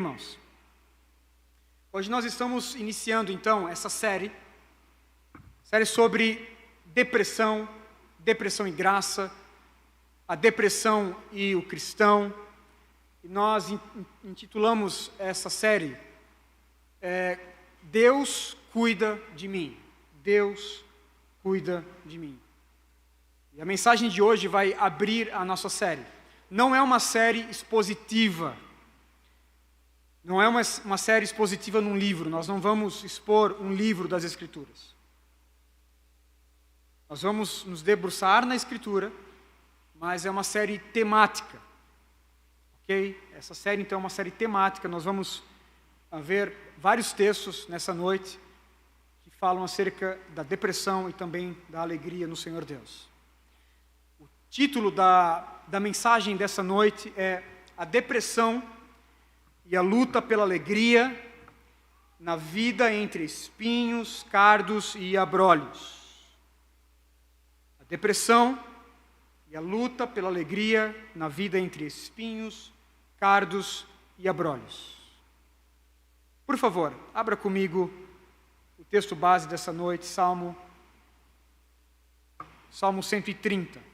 Irmãos, hoje nós estamos iniciando então essa série sobre depressão e graça, a depressão e o cristão, e nós intitulamos essa série Deus cuida de mim, Deus cuida de mim. E a mensagem de hoje vai abrir a nossa série. Não é uma série expositiva. Não é uma série expositiva num livro. Nós não vamos expor um livro das Escrituras. Nós vamos nos debruçar na Escritura, mas é uma série temática. Ok? Essa série, então, é uma série temática. Nós vamos ver vários textos nessa noite que falam acerca da depressão e também da alegria no Senhor Deus. O título da mensagem dessa noite é A Depressão e a Luta pela Alegria na Vida entre Espinhos, Cardos e Abrolhos. A depressão e a luta pela alegria na vida entre espinhos, cardos e abrolhos. Por favor, abra comigo o texto base dessa noite, Salmo 130.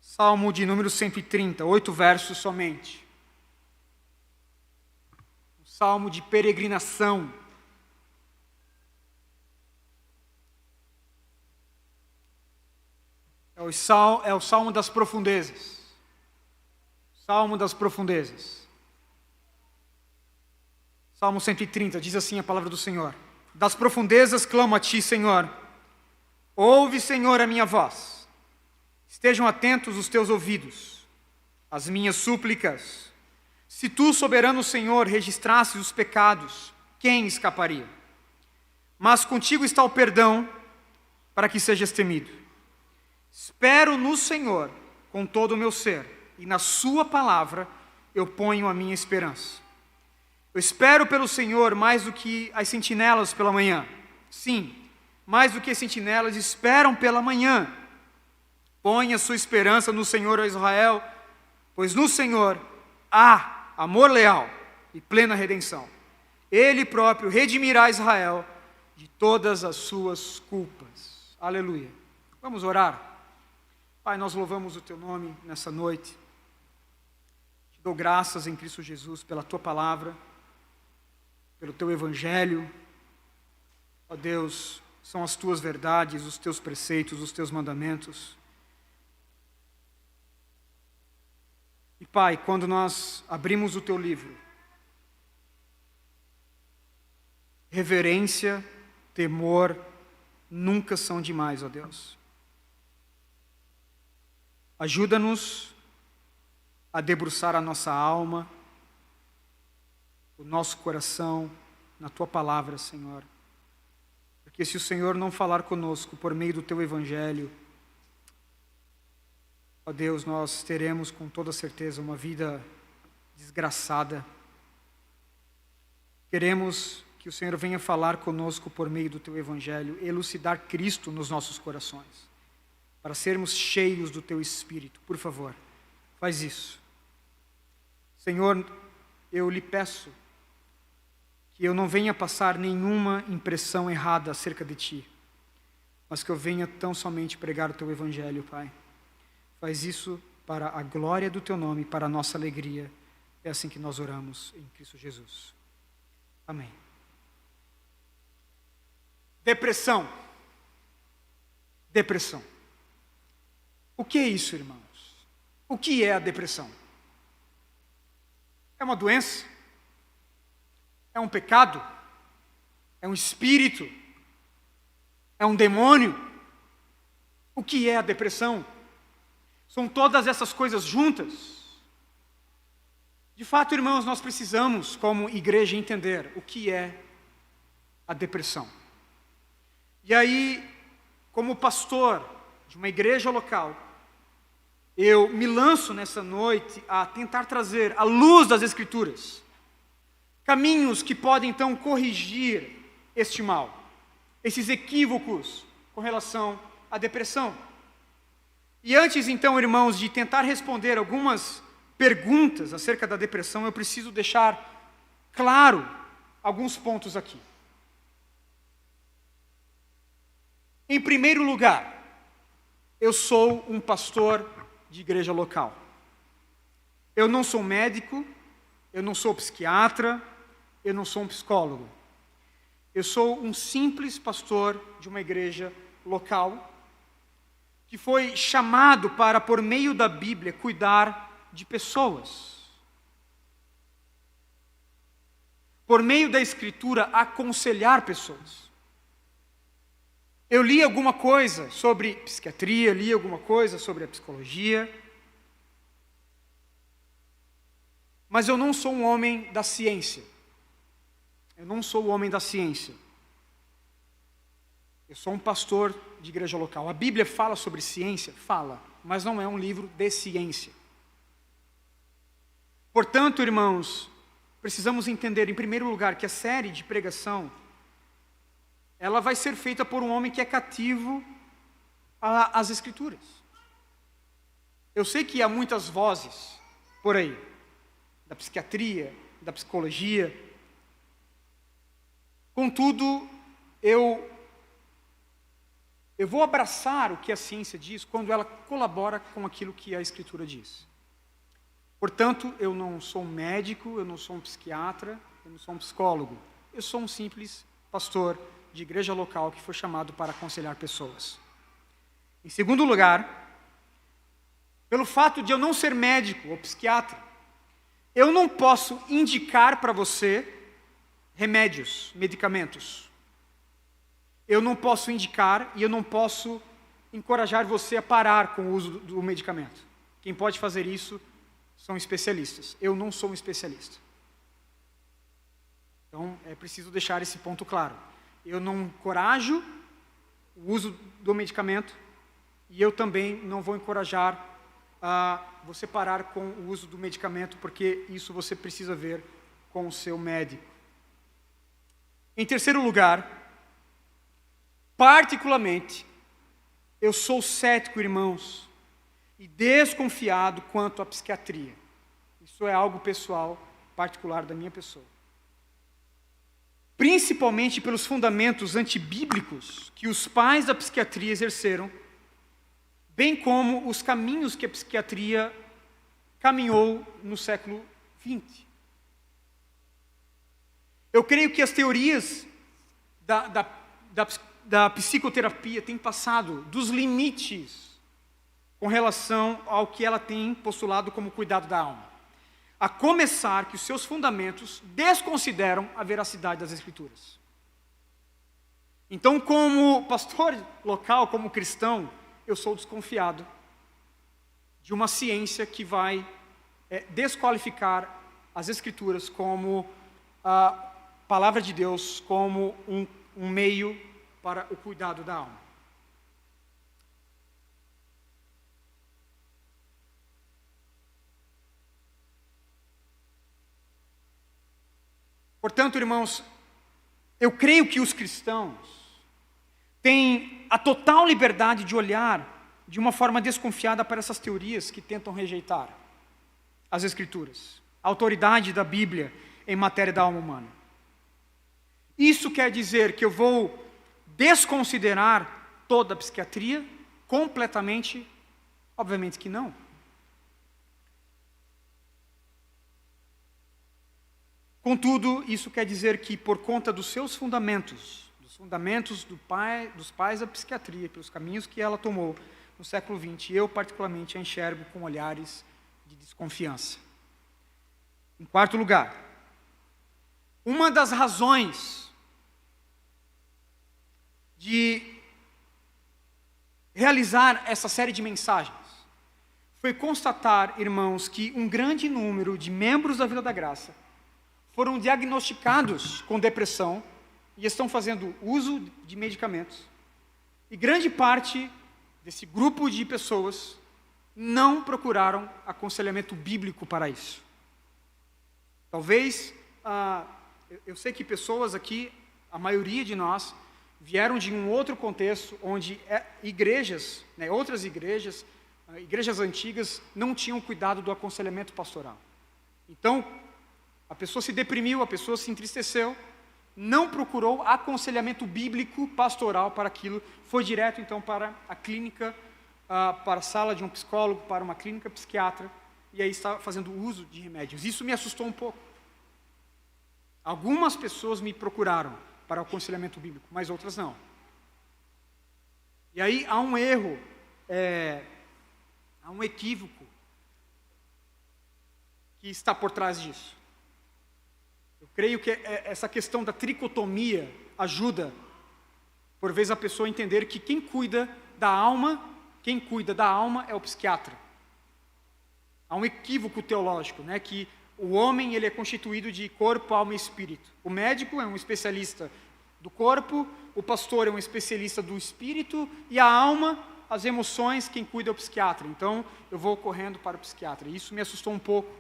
Salmo de número 130, 8 versos somente. Um salmo de peregrinação. É o salmo das profundezas. Salmo das profundezas. Salmo 130, diz assim a palavra do Senhor: Das profundezas clamo a ti, Senhor. Ouve, Senhor, a minha voz. Estejam atentos os teus ouvidos às minhas súplicas. Se tu, soberano Senhor, registrasses os pecados, quem escaparia? Mas contigo está o perdão, para que sejas temido. Espero no Senhor com todo o meu ser, e na sua palavra eu ponho a minha esperança. Eu espero pelo Senhor mais do que as sentinelas pela manhã. Sim, mais do que as sentinelas esperam pela manhã. Põe a sua esperança no Senhor, ó Israel, pois no Senhor há amor leal e plena redenção. Ele próprio redimirá Israel de todas as suas culpas. Aleluia. Vamos orar. Pai, nós louvamos o teu nome nessa noite. Te dou graças em Cristo Jesus pela tua palavra, pelo teu evangelho. Ó Deus, são as tuas verdades, os teus preceitos, os teus mandamentos. E Pai, quando nós abrimos o teu livro, reverência, temor, nunca são demais, ó Deus. Ajuda-nos a debruçar a nossa alma, o nosso coração, na tua palavra, Senhor. Porque se o Senhor não falar conosco por meio do teu evangelho, ó Deus, nós teremos com toda certeza uma vida desgraçada. Queremos que o Senhor venha falar conosco por meio do teu evangelho, elucidar Cristo nos nossos corações, para sermos cheios do teu Espírito. Por favor, faz isso. Senhor, eu lhe peço que eu não venha passar nenhuma impressão errada acerca de ti, mas que eu venha tão somente pregar o teu evangelho, Pai. Faz isso para a glória do teu nome, para a nossa alegria. É assim que nós oramos em Cristo Jesus. Amém. Depressão. Depressão. O que é isso, irmãos? O que é a depressão? É uma doença? É um pecado? É um espírito? É um demônio? O que é a depressão? São todas essas coisas juntas? De fato, irmãos, nós precisamos, como igreja, entender o que é a depressão. E aí, como pastor de uma igreja local, eu me lanço nessa noite a tentar trazer a luz das Escrituras caminhos que podem então corrigir este mal, esses equívocos com relação à depressão. E antes então, irmãos, de tentar responder algumas perguntas acerca da depressão, eu preciso deixar claro alguns pontos aqui. Em primeiro lugar, eu sou um pastor de igreja local. Eu não sou médico, eu não sou psiquiatra, eu não sou um psicólogo. Eu sou um simples pastor de uma igreja local que foi chamado para, por meio da Bíblia, cuidar de pessoas. Por meio da Escritura, aconselhar pessoas. Eu li alguma coisa sobre psiquiatria, li alguma coisa sobre a psicologia, mas eu não sou um homem da ciência. Eu não sou o homem da ciência. Eu sou um pastor de igreja local. A Bíblia fala sobre ciência? Fala, mas não é um livro de ciência. Portanto, irmãos, precisamos entender, em primeiro lugar, que a série de pregação, ela vai ser feita por um homem que é cativo às Escrituras. Eu sei que há muitas vozes por aí, da psiquiatria, da psicologia. Contudo, eu vou abraçar o que a ciência diz quando ela colabora com aquilo que a Escritura diz. Portanto, eu não sou um médico, eu não sou um psiquiatra, eu não sou um psicólogo. Eu sou um simples pastor de igreja local que foi chamado para aconselhar pessoas. Em segundo lugar, pelo fato de eu não ser médico ou psiquiatra, eu não posso indicar para você remédios, medicamentos. Eu não posso indicar e eu não posso encorajar você a parar com o uso do medicamento. Quem pode fazer isso são especialistas. Eu não sou um especialista. Então, é preciso deixar esse ponto claro. Eu não encorajo o uso do medicamento e eu também não vou encorajar a você parar com o uso do medicamento, porque isso você precisa ver com o seu médico. Em terceiro lugar, particularmente, eu sou cético, irmãos, e desconfiado quanto à psiquiatria. Isso é algo pessoal, particular da minha pessoa. Principalmente pelos fundamentos antibíblicos que os pais da psiquiatria exerceram, bem como os caminhos que a psiquiatria caminhou no século XX. Eu creio que as teorias da psicoterapia têm passado dos limites com relação ao que ela tem postulado como cuidado da alma. A começar que os seus fundamentos desconsideram a veracidade das Escrituras. Então, como pastor local, como cristão, eu sou desconfiado de uma ciência que vai desqualificar as Escrituras como a palavra de Deus, como um meio para o cuidado da alma. Portanto, irmãos, eu creio que os cristãos têm a total liberdade de olhar de uma forma desconfiada para essas teorias que tentam rejeitar as Escrituras, a autoridade da Bíblia em matéria da alma humana. Isso quer dizer que eu vou desconsiderar toda a psiquiatria completamente? Obviamente que não. Contudo, isso quer dizer que, por conta dos seus fundamentos, dos fundamentos dos pais da psiquiatria, pelos caminhos que ela tomou no século XX, eu particularmente a enxergo com olhares de desconfiança. Em quarto lugar, uma das razões de realizar essa série de mensagens foi constatar, irmãos, que um grande número de membros da Vida da Graça foram diagnosticados com depressão e estão fazendo uso de medicamentos. E grande parte desse grupo de pessoas não procuraram aconselhamento bíblico para isso. Talvez eu sei que pessoas aqui, a maioria de nós, vieram de um outro contexto, onde igrejas, né, outras igrejas, igrejas antigas, não tinham cuidado do aconselhamento pastoral. Então, a pessoa se deprimiu, a pessoa se entristeceu, não procurou aconselhamento bíblico pastoral para aquilo, foi direto então para a clínica, para a sala de um psicólogo, para uma clínica psiquiatra, e aí está fazendo uso de remédios. Isso me assustou um pouco. Algumas pessoas me procuraram para o aconselhamento bíblico, mas outras não. E aí há um erro, há um equívoco que está por trás disso. Eu creio que essa questão da tricotomia ajuda, por vezes, a pessoa a entender que quem cuida da alma é o psiquiatra. Há um equívoco teológico, né, que o homem ele é constituído de corpo, alma e espírito. O médico é um especialista do corpo, o pastor é um especialista do espírito, e a alma, as emoções, quem cuida é o psiquiatra. Então, eu vou correndo para o psiquiatra. E isso me assustou um pouco,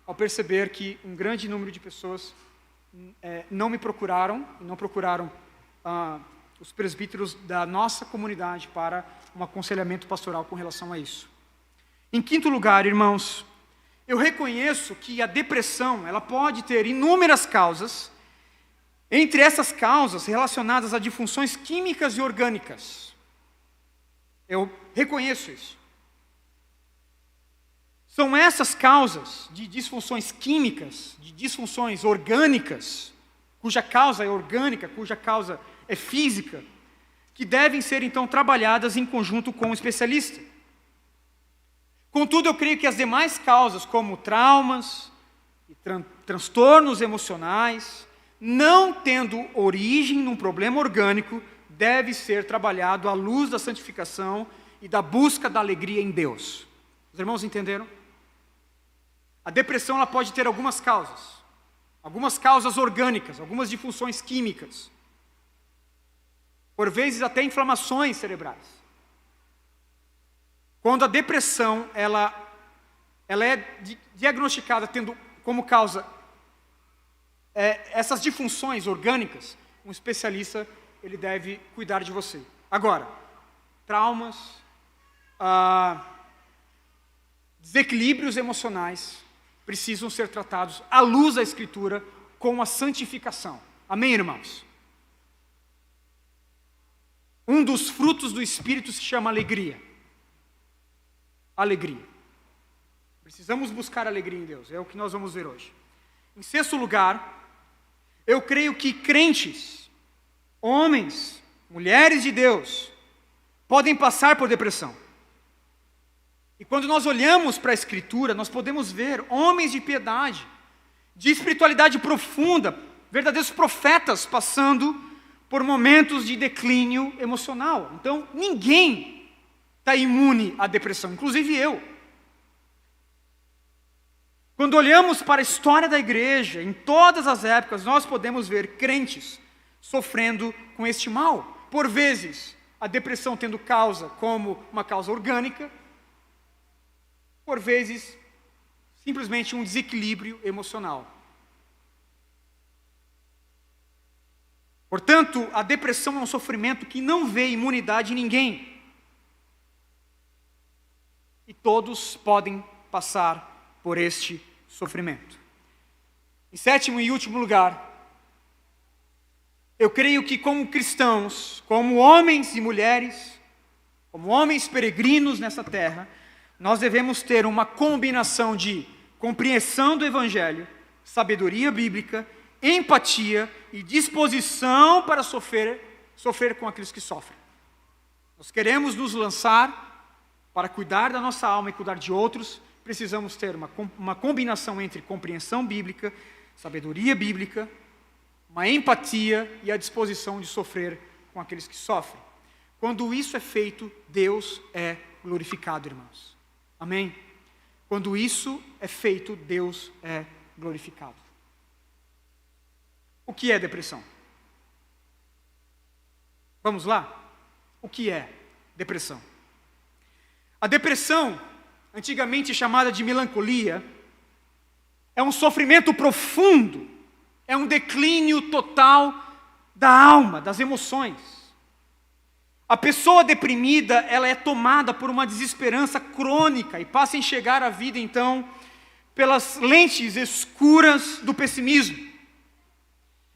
ao perceber que um grande número de pessoas não me procuraram, e não procuraram os presbíteros da nossa comunidade para um aconselhamento pastoral com relação a isso. Em quinto lugar, irmãos, eu reconheço que a depressão ela pode ter inúmeras causas, entre essas causas relacionadas a disfunções químicas e orgânicas. Eu reconheço isso. São essas causas de disfunções químicas, de disfunções orgânicas, cuja causa é orgânica, cuja causa é física, que devem ser então trabalhadas em conjunto com o especialista. Contudo, eu creio que as demais causas, como traumas e transtornos emocionais, não tendo origem num problema orgânico, deve ser trabalhado à luz da santificação e da busca da alegria em Deus. Os irmãos entenderam? A depressão ela pode ter algumas causas orgânicas, algumas disfunções químicas, por vezes até inflamações cerebrais. Quando a depressão ela é diagnosticada tendo como causa essas disfunções orgânicas, um especialista ele deve cuidar de você. Agora, traumas, desequilíbrios emocionais precisam ser tratados à luz da Escritura com a santificação. Amém, irmãos? Um dos frutos do Espírito se chama alegria. Alegria. Precisamos buscar alegria em Deus, é o que nós vamos ver hoje. Em sexto lugar, eu creio que crentes, homens, mulheres de Deus, podem passar por depressão. E quando nós olhamos para a Escritura, nós podemos ver homens de piedade, de espiritualidade profunda, verdadeiros profetas passando por momentos de declínio emocional. Então, ninguém está imune à depressão, inclusive eu. Quando olhamos para a história da igreja, em todas as épocas, nós podemos ver crentes sofrendo com este mal. Por vezes, a depressão tendo causa como uma causa orgânica, por vezes, simplesmente um desequilíbrio emocional. Portanto, a depressão é um sofrimento que não vê imunidade em ninguém. E todos podem passar por este sofrimento. Em sétimo e último lugar, eu creio que como cristãos, como homens e mulheres, como homens peregrinos nessa terra, nós devemos ter uma combinação de compreensão do Evangelho, sabedoria bíblica, empatia e disposição para sofrer com aqueles que sofrem. Nós queremos nos lançar para cuidar da nossa alma e cuidar de outros, precisamos ter uma combinação entre compreensão bíblica, sabedoria bíblica, uma empatia e a disposição de sofrer com aqueles que sofrem. Quando isso é feito, Deus é glorificado, irmãos. Amém? Quando isso é feito, Deus é glorificado. O que é depressão? Vamos lá? O que é depressão? A depressão, antigamente chamada de melancolia, é um sofrimento profundo É um declínio total da alma, das emoções. A pessoa deprimida, ela é tomada por uma desesperança crônica e passa a enxergar a vida, então, pelas lentes escuras do pessimismo.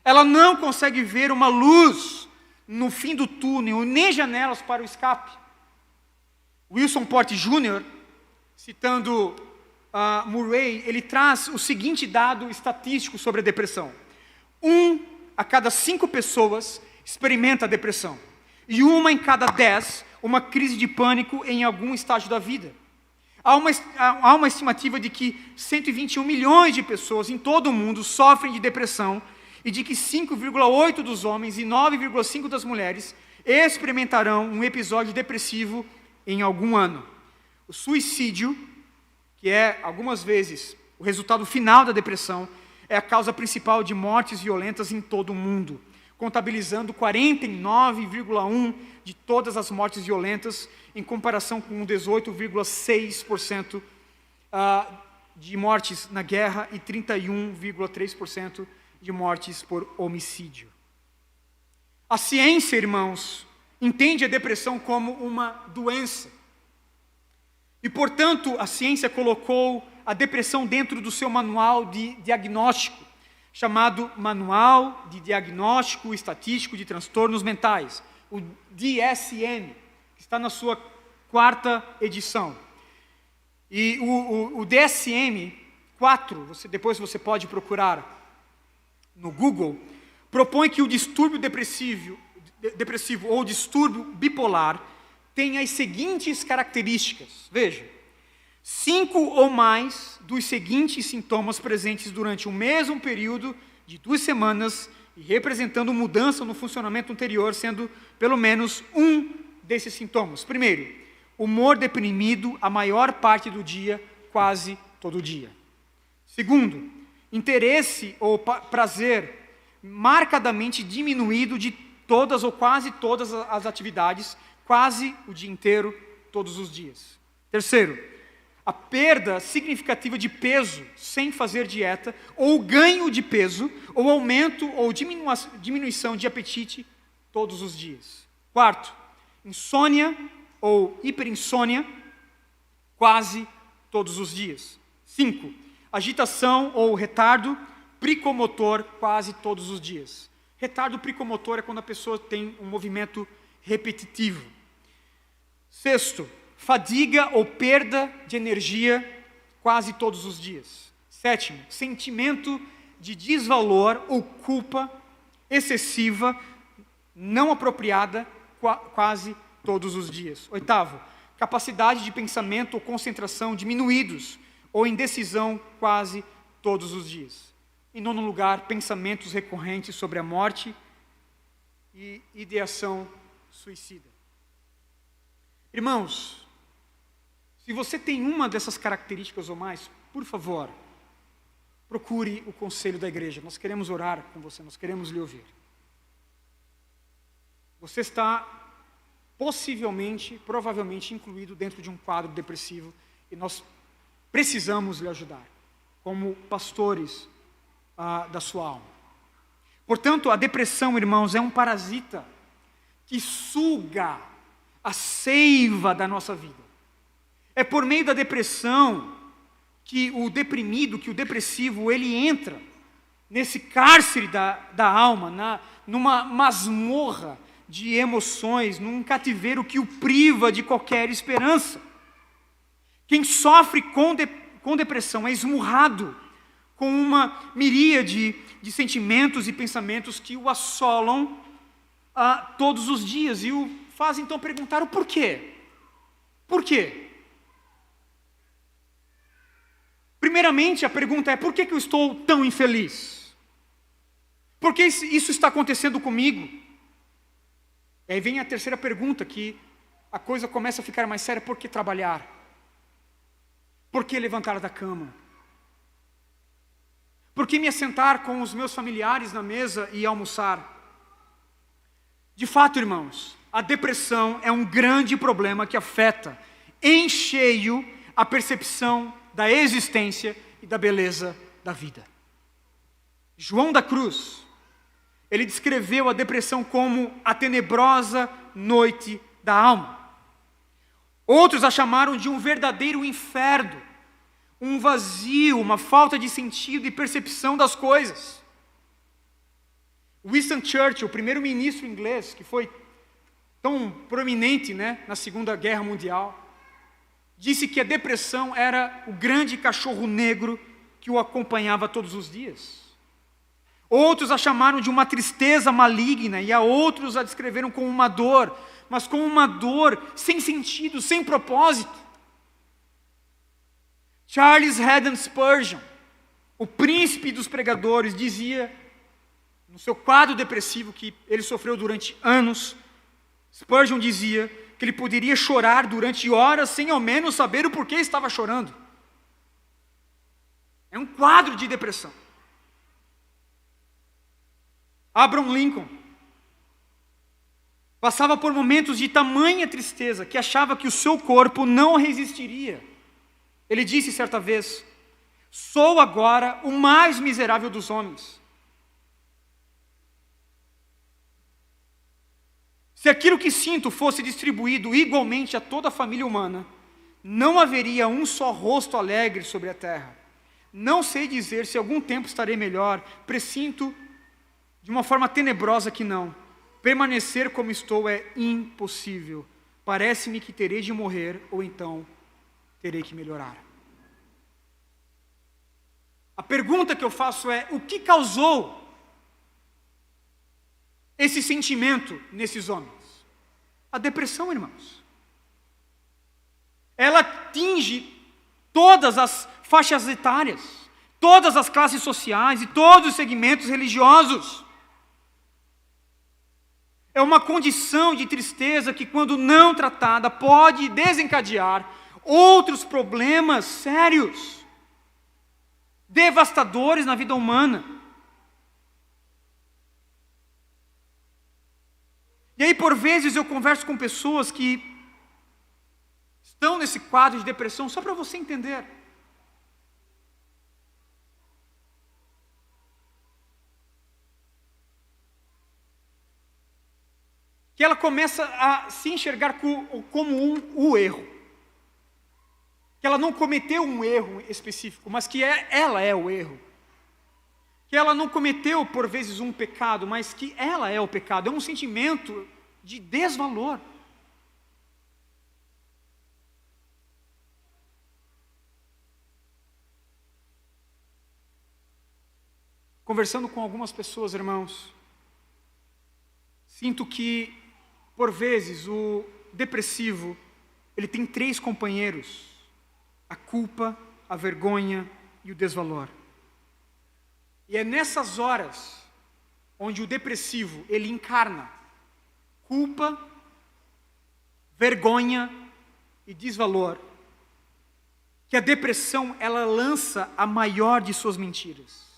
Ela não consegue ver uma luz no fim do túnel, nem janelas para o escape. Wilson Porte Jr., citando Murray, ele traz o seguinte dado estatístico sobre a depressão. 1 a cada 5 pessoas experimenta a depressão. E 1 em cada 10, uma crise de pânico em algum estágio da vida. Há uma estimativa de que 121 milhões de pessoas em todo o mundo sofrem de depressão e de que 5,8 dos homens e 9,5 das mulheres experimentarão um episódio depressivo em algum ano. O suicídio, que é algumas vezes o resultado final da depressão, é a causa principal de mortes violentas em todo o mundo, contabilizando 49,1% de todas as mortes violentas, em comparação com 18,6% de mortes na guerra e 31,3% de mortes por homicídio. A ciência, irmãos, entende a depressão como uma doença. E, portanto, a ciência colocou a depressão dentro do seu manual de diagnóstico, chamado Manual de Diagnóstico Estatístico de Transtornos Mentais, o DSM, que está na sua 4ª edição. E o DSM-4, depois você pode procurar no Google, propõe que o distúrbio depressivo ou distúrbio bipolar tem as seguintes características. Veja, 5 ou mais dos seguintes sintomas presentes durante o mesmo período de 2 semanas e representando mudança no funcionamento anterior, sendo pelo menos um desses sintomas. Primeiro, humor deprimido a maior parte do dia, quase todo dia. Segundo, interesse ou prazer marcadamente diminuído de todas ou quase todas as atividades, quase o dia inteiro, todos os dias. Terceiro, a perda significativa de peso sem fazer dieta, ou ganho de peso, ou aumento ou diminuição de apetite todos os dias. Quarto, insônia ou hiperinsônia quase todos os dias. 5, agitação ou retardo pricomotor quase todos os dias. Retardo pricomotor é quando a pessoa tem um movimento repetitivo. Sexto, fadiga ou perda de energia quase todos os dias. Sétimo, sentimento de desvalor ou culpa excessiva, não apropriada, quase todos os dias. Oitavo, capacidade de pensamento ou concentração diminuídos, ou indecisão quase todos os dias. Em nono lugar, pensamentos recorrentes sobre a morte e ideação suicida. Irmãos, se você tem uma dessas características ou mais, por favor, procure o conselho da igreja. Nós queremos orar com você, nós queremos lhe ouvir. Você está provavelmente incluído dentro de um quadro depressivo e nós precisamos lhe ajudar, como pastores da sua alma. Portanto, a depressão, irmãos, é um parasita que suga a seiva da nossa vida. É por meio da depressão que o deprimido, que o depressivo, ele entra nesse cárcere da alma, numa masmorra de emoções, num cativeiro que o priva de qualquer esperança. Quem sofre com depressão é esmurrado com uma miríade de sentimentos e pensamentos que o assolam todos os dias e o faz então perguntar o porquê. Por quê? Primeiramente, a pergunta é: por que eu estou tão infeliz? Por que isso está acontecendo comigo? E aí vem a terceira pergunta, que a coisa começa a ficar mais séria: por que trabalhar? Por que levantar da cama? Por que me assentar com os meus familiares na mesa e almoçar? De fato, irmãos, a depressão é um grande problema que afeta em cheio a percepção da existência e da beleza da vida. João da Cruz, ele descreveu a depressão como a tenebrosa noite da alma. Outros a chamaram de um verdadeiro inferno, um vazio, uma falta de sentido e percepção das coisas. Winston Churchill, o primeiro-ministro inglês, que foi tão prominente, na Segunda Guerra Mundial, disse que a depressão era o grande cachorro negro que o acompanhava todos os dias. Outros a chamaram de uma tristeza maligna, e a outros a descreveram como uma dor, mas como uma dor sem sentido, sem propósito. Charles Haddon Spurgeon, o príncipe dos pregadores, dizia, no seu quadro depressivo que ele sofreu durante anos, Spurgeon dizia que ele poderia chorar durante horas sem ao menos saber o porquê estava chorando. É um quadro de depressão. Abraham Lincoln passava por momentos de tamanha tristeza que achava que o seu corpo não resistiria. Ele disse certa vez: sou agora o mais miserável dos homens. Se aquilo que sinto fosse distribuído igualmente a toda a família humana, não haveria um só rosto alegre sobre a terra. Não sei dizer se algum tempo estarei melhor, pressinto de uma forma tenebrosa que não. Permanecer como estou é impossível. Parece-me que terei de morrer, ou então terei que melhorar. A pergunta que eu faço é: o que causou esse sentimento nesses homens? A depressão, irmãos. Ela atinge todas as faixas etárias, todas as classes sociais e todos os segmentos religiosos. É uma condição de tristeza que, quando não tratada, pode desencadear outros problemas sérios, devastadores na vida humana. E aí, por vezes, eu converso com pessoas que estão nesse quadro de depressão, só para você entender. Que ela começa a se enxergar como o erro. Que ela não cometeu um erro específico, mas que ela é o erro. Que ela não cometeu, por vezes, um pecado, mas que ela é o pecado. É um sentimento de desvalor. Conversando com algumas pessoas, irmãos, sinto que, por vezes, o depressivo, ele tem 3 companheiros: a culpa, a vergonha e o desvalor. E é nessas horas onde o depressivo, ele encarna culpa, vergonha e desvalor, que a depressão, ela lança a maior de suas mentiras.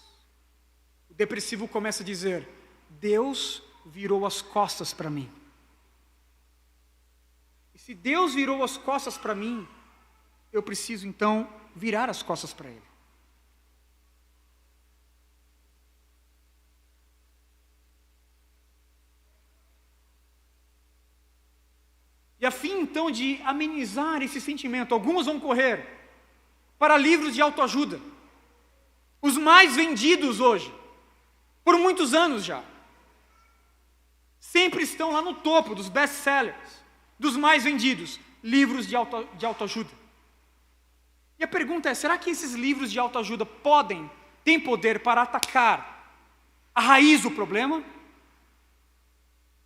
O depressivo começa a dizer: Deus virou as costas para mim. E se Deus virou as costas para mim, eu preciso então virar as costas para Ele. E a fim então de amenizar esse sentimento, alguns vão correr para livros de autoajuda, os mais vendidos hoje, por muitos anos já. Sempre estão lá no topo dos best-sellers, dos mais vendidos, livros de autoajuda. E a pergunta é: será que esses livros de autoajuda têm poder para atacar a raiz do problema?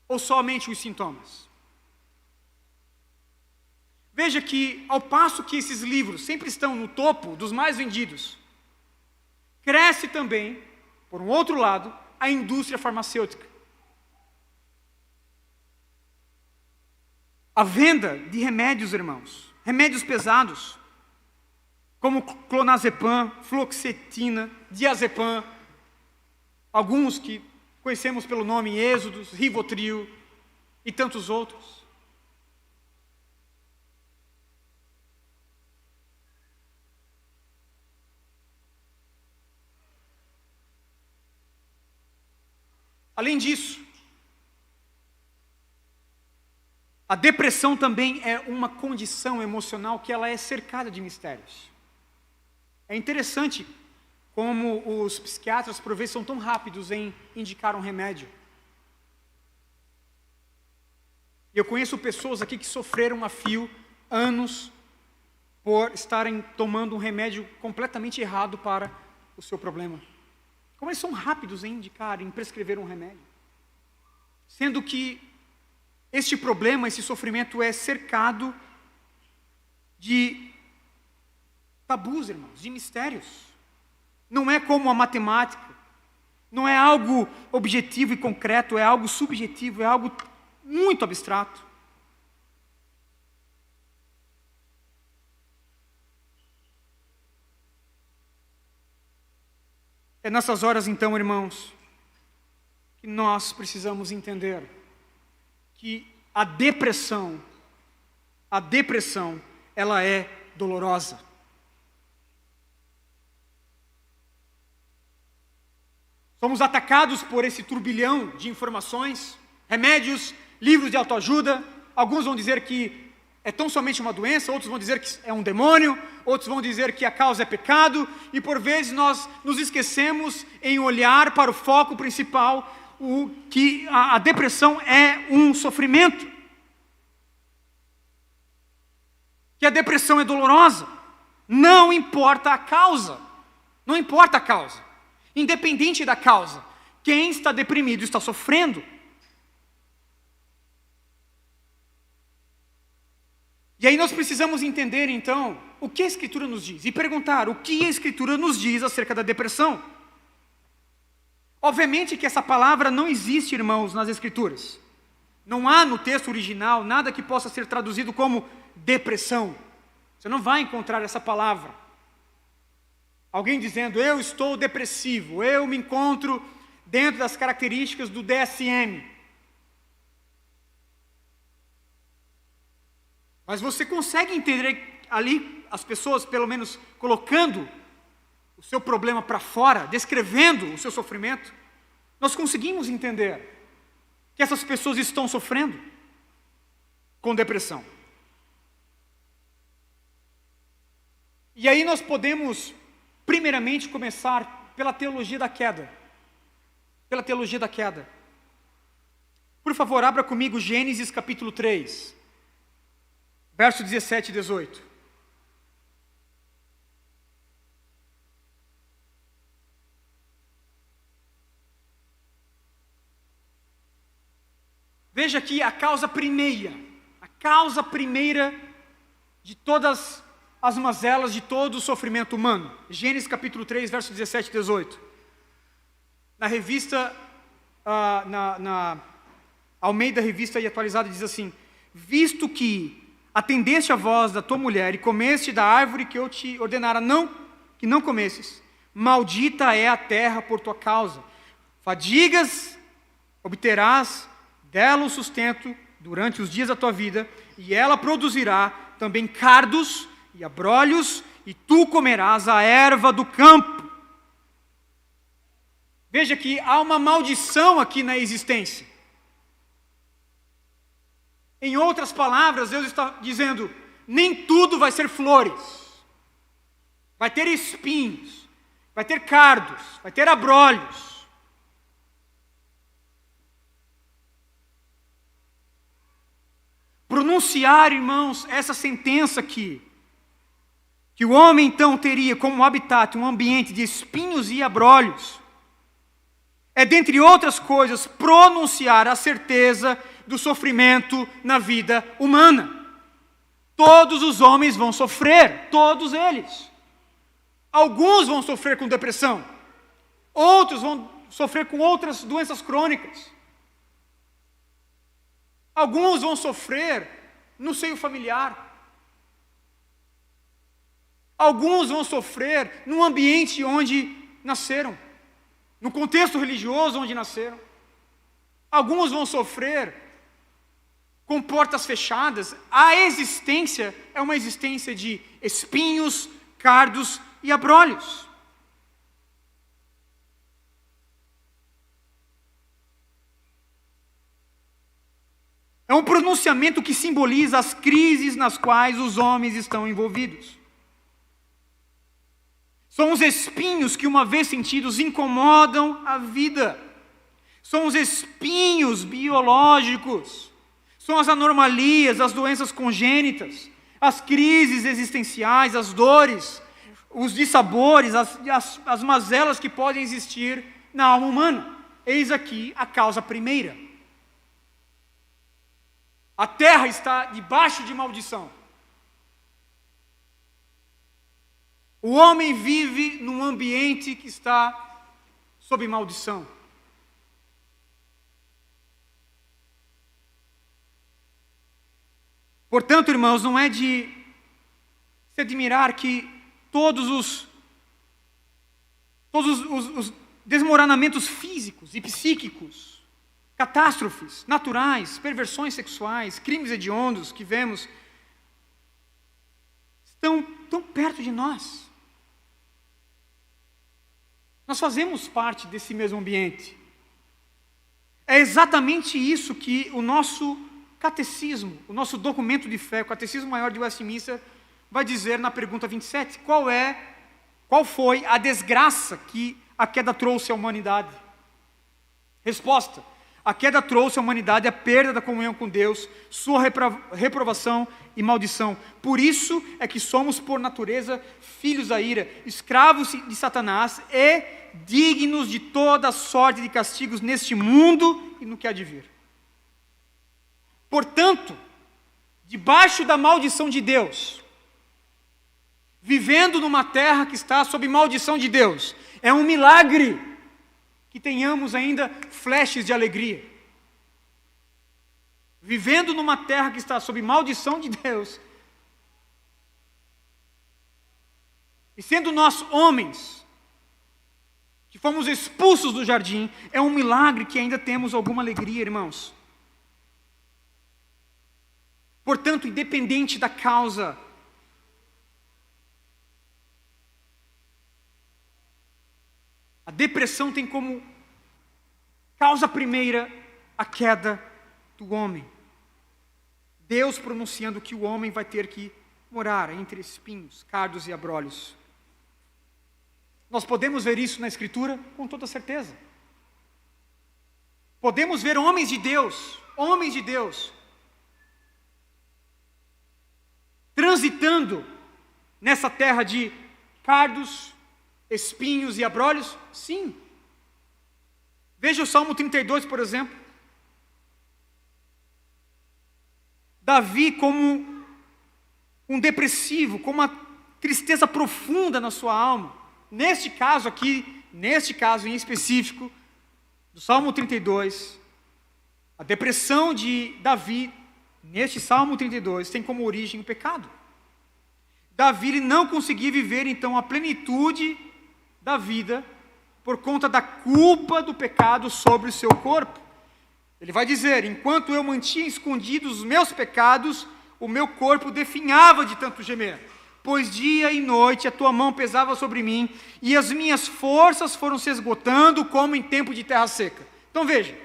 Ou somente os sintomas? Veja que, ao passo que esses livros sempre estão no topo dos mais vendidos, cresce também, por um outro lado, a indústria farmacêutica. A venda de remédios, irmãos, remédios pesados, como clonazepam, fluoxetina, diazepam, alguns que conhecemos pelo nome Êxodos, Rivotril e tantos outros. Além disso, a depressão também é uma condição emocional que ela é cercada de mistérios. É interessante como os psiquiatras, por vezes, são tão rápidos em indicar um remédio. Eu conheço pessoas aqui que sofreram a fio anos por estarem tomando um remédio completamente errado para o seu problema. Como eles são rápidos em indicar, em prescrever um remédio. Sendo que este problema, esse sofrimento é cercado de tabus, irmãos, de mistérios. Não é como a matemática, não é algo objetivo e concreto, é algo subjetivo, é algo muito abstrato. É nessas horas, então, irmãos, que nós precisamos entender que a depressão, ela é dolorosa. Somos atacados por esse turbilhão de informações, remédios, livros de autoajuda. Alguns vão dizer que é tão somente uma doença, outros vão dizer que é um demônio, outros vão dizer que a causa é pecado, e por vezes nós nos esquecemos em olhar para o foco principal, que a depressão é um sofrimento. Que a depressão é dolorosa. Não importa a causa. Não importa a causa. Independente da causa. Quem está deprimido está sofrendo. E aí nós precisamos entender, então, o que a Escritura nos diz. E perguntar o que a Escritura nos diz acerca da depressão. Obviamente que essa palavra não existe, irmãos, nas Escrituras. Não há no texto original nada que possa ser traduzido como depressão. Você não vai encontrar essa palavra. Alguém dizendo, eu estou depressivo, eu me encontro dentro das características do DSM. Mas você consegue entender ali as pessoas, pelo menos, colocando o seu problema para fora, descrevendo o seu sofrimento. Nós conseguimos entender que essas pessoas estão sofrendo com depressão. E aí nós podemos, primeiramente, começar pela teologia da queda. Pela teologia da queda. Por favor, abra comigo Gênesis capítulo 3, verso 17 e 18. Veja aqui a causa primeira de todas as mazelas, de todo o sofrimento humano. Gênesis capítulo 3, verso 17 e 18. Na revista, na Almeida Revista e Atualizada, diz assim: visto que atendeste a voz da tua mulher e comeste da árvore que eu te ordenara que não comesses, maldita é a terra por tua causa. Fadigas obterás dela o sustento durante os dias da tua vida, e ela produzirá também cardos e abrolhos, e tu comerás a erva do campo. Veja que há uma maldição aqui na existência. Em outras palavras, Deus está dizendo, nem tudo vai ser flores. Vai ter espinhos, vai ter cardos, vai ter abrolhos. Pronunciar, irmãos, essa sentença aqui, que o homem então teria como habitat um ambiente de espinhos e abrolhos, é, dentre outras coisas, pronunciar a certeza do sofrimento na vida humana. Todos os homens vão sofrer, todos eles. Alguns vão sofrer com depressão, outros vão sofrer com outras doenças crônicas. Alguns vão sofrer no seio familiar. Alguns vão sofrer no ambiente onde nasceram, no contexto religioso onde nasceram. Alguns vão sofrer com portas fechadas. A existência é uma existência de espinhos, cardos e abrolhos. É um pronunciamento que simboliza as crises nas quais os homens estão envolvidos. São os espinhos que, uma vez sentidos, incomodam a vida. São os espinhos biológicos. São as anomalias, as doenças congênitas, as crises existenciais, as dores, os dissabores, as mazelas que podem existir na alma humana. Eis aqui a causa primeira. A terra está debaixo de maldição. O homem vive num ambiente que está sob maldição. Portanto, irmãos, não é de se admirar que todos os desmoronamentos físicos e psíquicos, catástrofes naturais, perversões sexuais, crimes hediondos que vemos, estão tão perto de nós. Nós fazemos parte desse mesmo ambiente. É exatamente isso que o nosso catecismo, o nosso documento de fé, o Catecismo Maior de Westminster, vai dizer na pergunta 27, qual foi a desgraça que a queda trouxe à humanidade? Resposta: a queda trouxe à humanidade a perda da comunhão com Deus, sua reprovação e maldição. Por isso é que somos, por natureza, filhos da ira, escravos de Satanás e dignos de toda sorte de castigos neste mundo e no que há de vir. Portanto, debaixo da maldição de Deus, vivendo numa terra que está sob maldição de Deus, é um milagre que tenhamos ainda flashes de alegria. Vivendo numa terra que está sob maldição de Deus, e sendo nós homens, que fomos expulsos do jardim, é um milagre que ainda temos alguma alegria, irmãos. Portanto, independente da causa, a depressão tem como causa primeira a queda do homem. Deus pronunciando que o homem vai ter que morar entre espinhos, cardos e abrolhos. Nós podemos ver isso na Escritura com toda certeza. Podemos ver homens de Deus, transitando nessa terra de cardos, espinhos e abrolhos? Sim. Veja o Salmo 32, por exemplo. Davi como um depressivo, com uma tristeza profunda na sua alma. Neste caso em específico, do Salmo 32, a depressão de Davi, neste Salmo 32, tem como origem o pecado. Davi ele não conseguia viver então a plenitude da vida por conta da culpa do pecado sobre o seu corpo. Ele vai dizer: enquanto eu mantinha escondidos os meus pecados, o meu corpo definhava de tanto gemer, pois dia e noite a tua mão pesava sobre mim, e as minhas forças foram se esgotando como em tempo de terra seca. Então veja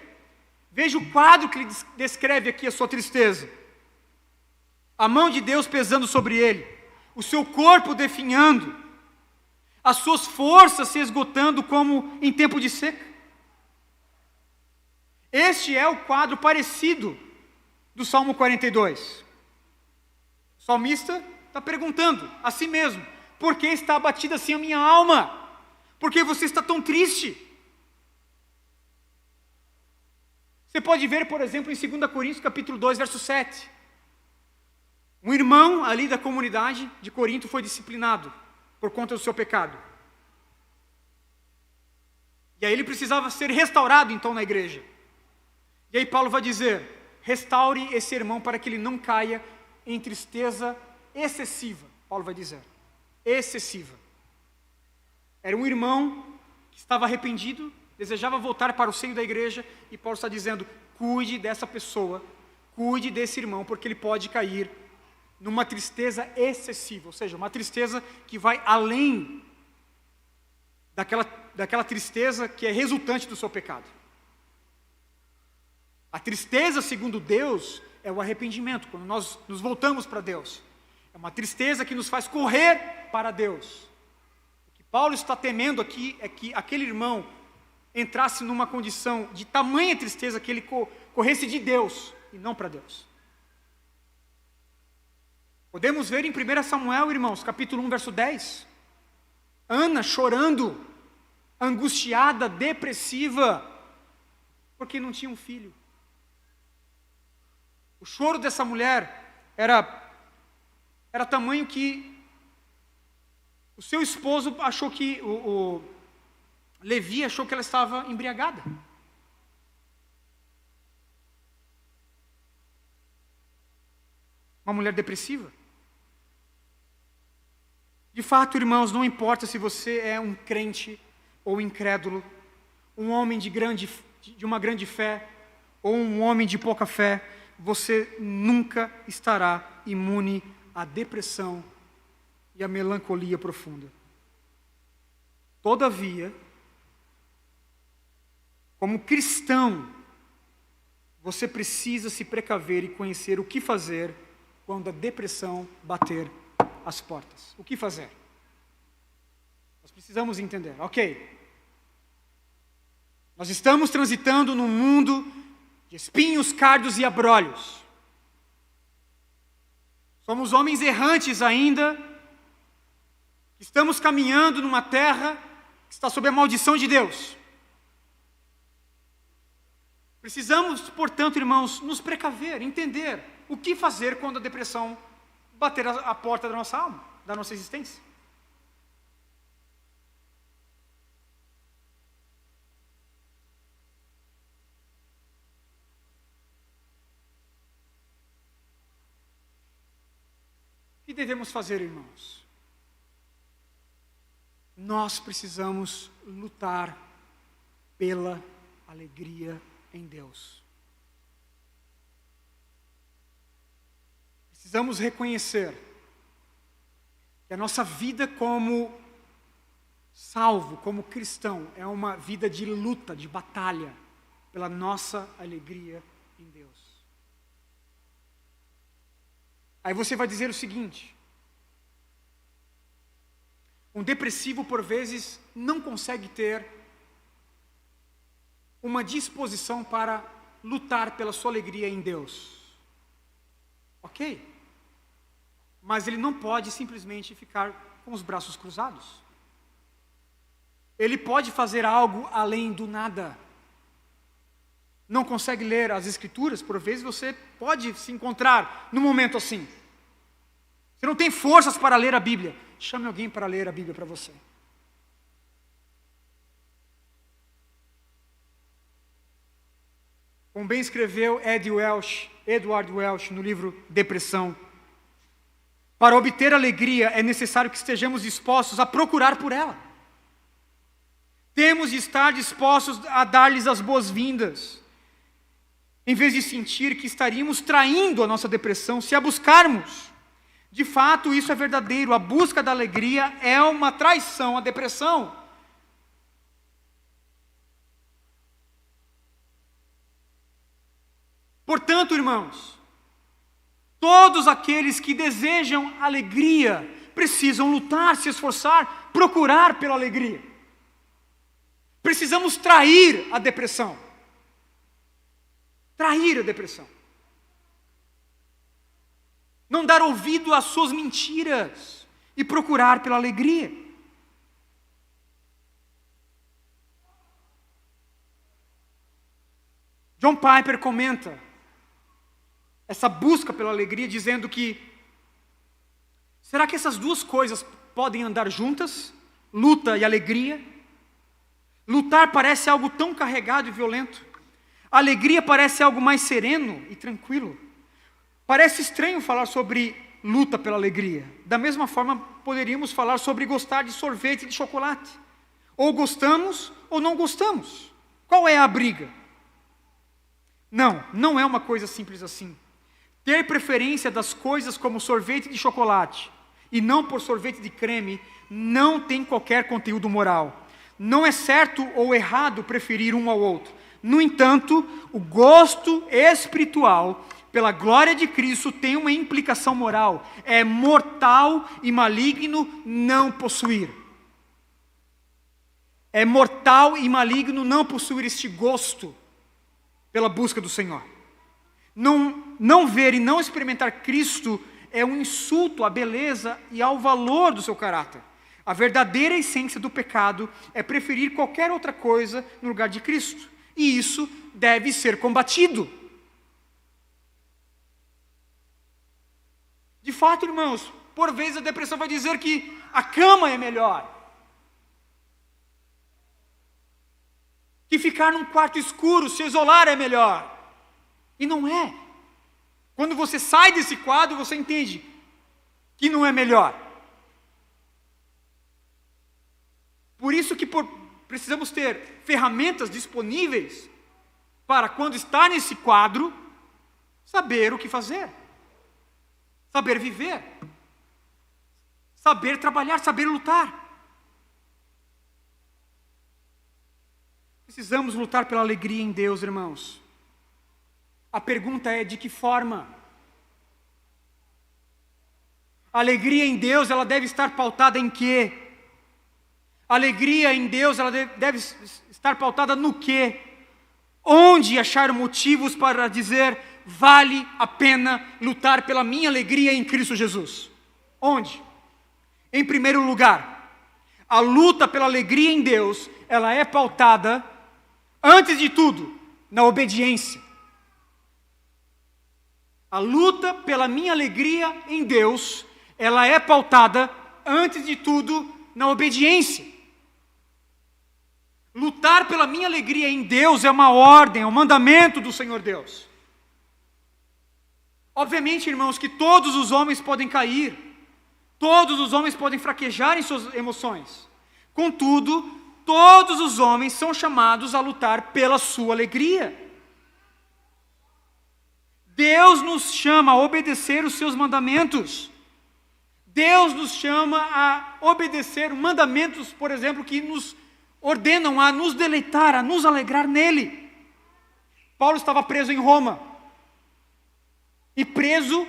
o quadro que ele descreve aqui, a sua tristeza. A mão de Deus pesando sobre ele, o seu corpo definhando, as suas forças se esgotando como em tempo de seca. Este é o quadro parecido do Salmo 42. O salmista está perguntando a si mesmo: por que está abatida assim a minha alma? Por que você está tão triste? Você pode ver, por exemplo, em 2 Coríntios capítulo 2, verso 7. Um irmão ali da comunidade de Corinto foi disciplinado por conta do seu pecado. E aí ele precisava ser restaurado então na igreja. E aí Paulo vai dizer: restaure esse irmão para que ele não caia em tristeza excessiva. Paulo vai dizer, excessiva. Era um irmão que estava arrependido, desejava voltar para o seio da igreja, e Paulo está dizendo: cuide dessa pessoa, cuide desse irmão, porque ele pode cair numa tristeza excessiva, ou seja, uma tristeza que vai além daquela tristeza que é resultante do seu pecado. A tristeza, segundo Deus, é o arrependimento, quando nós nos voltamos para Deus. É uma tristeza que nos faz correr para Deus. O que Paulo está temendo aqui é que aquele irmão entrasse numa condição de tamanha tristeza que ele corresse de Deus e não para Deus. Podemos ver em 1 Samuel, irmãos, capítulo 1, verso 10. Ana chorando, angustiada, depressiva, porque não tinha um filho. O choro dessa mulher era tamanho que o seu esposo achou que, o Levi achou que ela estava embriagada. Uma mulher depressiva. De fato, irmãos, não importa se você é um crente ou incrédulo, um homem de uma grande fé ou um homem de pouca fé, você nunca estará imune à depressão e à melancolia profunda. Todavia, como cristão, você precisa se precaver e conhecer o que fazer quando a depressão bater as portas. O que fazer? Nós precisamos entender. Ok. Nós estamos transitando num mundo de espinhos, cardos e abrolhos. Somos homens errantes ainda. Estamos caminhando numa terra que está sob a maldição de Deus. Precisamos, portanto, irmãos, nos precaver, entender o que fazer quando a depressão bater a porta da nossa alma, da nossa existência. O que devemos fazer, irmãos? Nós precisamos lutar pela alegria em Deus. Precisamos reconhecer que a nossa vida como salvo, como cristão, é uma vida de luta, de batalha pela nossa alegria em Deus. Aí você vai dizer o seguinte: um depressivo, por vezes, não consegue ter uma disposição para lutar pela sua alegria em Deus. Ok? Mas ele não pode simplesmente ficar com os braços cruzados. Ele pode fazer algo além do nada. Não consegue ler as Escrituras? Por vezes você pode se encontrar num momento assim. Você não tem forças para ler a Bíblia. Chame alguém para ler a Bíblia para você. Como bem escreveu Edward Welsh no livro Depressão, para obter alegria é necessário que estejamos dispostos a procurar por ela. Temos de estar dispostos a dar-lhes as boas-vindas, em vez de sentir que estaríamos traindo a nossa depressão se a buscarmos. De fato, isso é verdadeiro. A busca da alegria é uma traição à depressão. Portanto, irmãos, todos aqueles que desejam alegria precisam lutar, se esforçar, procurar pela alegria. Precisamos trair a depressão. Trair a depressão. Não dar ouvido às suas mentiras e procurar pela alegria. John Piper comenta essa busca pela alegria dizendo que será que essas duas coisas podem andar juntas? Luta e alegria? Lutar parece algo tão carregado e violento. A alegria parece algo mais sereno e tranquilo. Parece estranho falar sobre luta pela alegria. Da mesma forma, poderíamos falar sobre gostar de sorvete e de chocolate. Ou gostamos ou não gostamos. Qual é a briga? Não é uma coisa simples assim. Ter preferência das coisas como sorvete de chocolate e não por sorvete de creme não tem qualquer conteúdo moral. Não é certo ou errado preferir um ao outro. No entanto, o gosto espiritual pela glória de Cristo tem uma implicação moral. É mortal e maligno não possuir. É mortal e maligno não possuir este gosto pela busca do Senhor. Não ver e não experimentar Cristo é um insulto à beleza e ao valor do seu caráter. A verdadeira essência do pecado é preferir qualquer outra coisa no lugar de Cristo. E isso deve ser combatido. De fato, irmãos, por vezes a depressão vai dizer que a cama é melhor. Que ficar num quarto escuro, se isolar é melhor. E não é. Quando você sai desse quadro, você entende que não é melhor. Por isso que precisamos ter ferramentas disponíveis para, quando está nesse quadro, saber o que fazer. Saber viver. Saber trabalhar, saber lutar. Precisamos lutar pela alegria em Deus, irmãos. A pergunta é: de que forma? A alegria em Deus, ela deve estar pautada em quê? A alegria em Deus, ela deve estar pautada no quê? Onde achar motivos para dizer: vale a pena lutar pela minha alegria em Cristo Jesus? Onde? Em primeiro lugar, a luta pela alegria em Deus, ela é pautada, antes de tudo, na obediência. A luta pela minha alegria em Deus, ela é pautada, antes de tudo, na obediência. Lutar pela minha alegria em Deus é uma ordem, é um mandamento do Senhor Deus. Obviamente, irmãos, que todos os homens podem cair, todos os homens podem fraquejar em suas emoções. Contudo, todos os homens são chamados a lutar pela sua alegria. Deus nos chama a obedecer os seus mandamentos. Deus nos chama a obedecer mandamentos, por exemplo, que nos ordenam a nos deleitar, a nos alegrar nele. Paulo estava preso em Roma. E preso,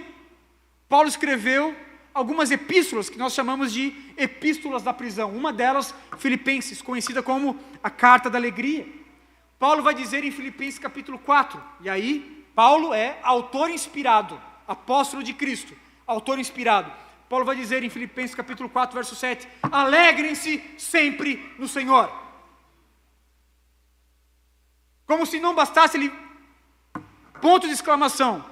Paulo escreveu algumas epístolas que nós chamamos de epístolas da prisão. Uma delas, Filipenses, conhecida como a Carta da Alegria. Paulo vai dizer em Filipenses capítulo 4, e aí Paulo é autor inspirado, apóstolo de Cristo, autor inspirado. Paulo vai dizer em Filipenses capítulo 4, verso 7, alegrem-se sempre no Senhor. Como se não bastasse ele, ponto de exclamação,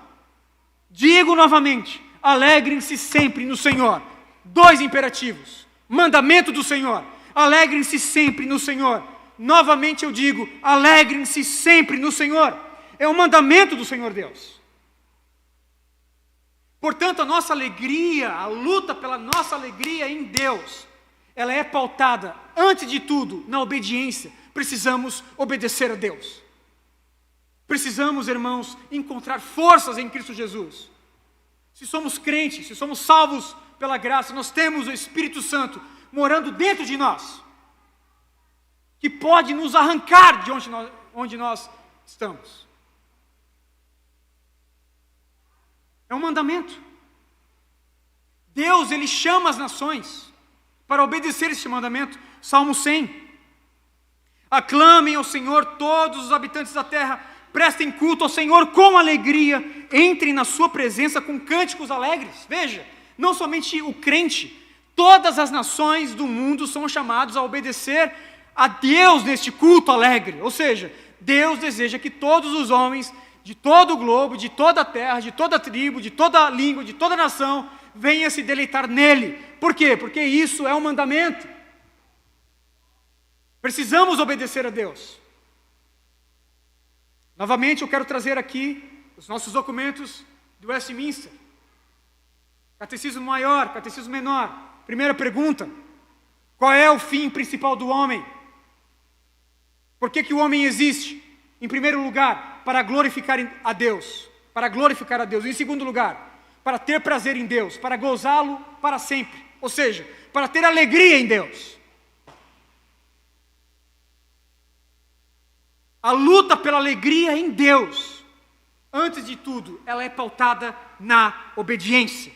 digo novamente, alegrem-se sempre no Senhor. Dois imperativos, mandamento do Senhor, alegrem-se sempre no Senhor. Novamente eu digo, alegrem-se sempre no Senhor. É um mandamento do Senhor Deus. Portanto, a nossa alegria, a luta pela nossa alegria em Deus, ela é pautada, antes de tudo, na obediência. Precisamos obedecer a Deus. Precisamos, irmãos, encontrar forças em Cristo Jesus. Se somos crentes, se somos salvos pela graça, nós temos o Espírito Santo morando dentro de nós, que pode nos arrancar de onde nós estamos. É um mandamento. Deus, Ele chama as nações para obedecer este mandamento. Salmo 100. Aclamem ao Senhor todos os habitantes da terra, prestem culto ao Senhor com alegria, entrem na sua presença com cânticos alegres. Veja, não somente o crente, todas as nações do mundo são chamados a obedecer a Deus neste culto alegre. Ou seja, Deus deseja que todos os homens de todo o globo, de toda a terra, de toda a tribo, de toda a língua, de toda a nação, venha se deleitar nele. Por quê? Porque isso é um mandamento. Precisamos obedecer a Deus. Novamente eu quero trazer aqui os nossos documentos do Westminster. Catecismo maior, catecismo menor. Primeira pergunta: qual é o fim principal do homem? Por que o homem existe? Em primeiro lugar, para glorificar a Deus. Para glorificar a Deus. Em segundo lugar, para ter prazer em Deus. Para gozá-lo para sempre. Ou seja, para ter alegria em Deus. A luta pela alegria em Deus antes de tudo, ela é pautada na obediência.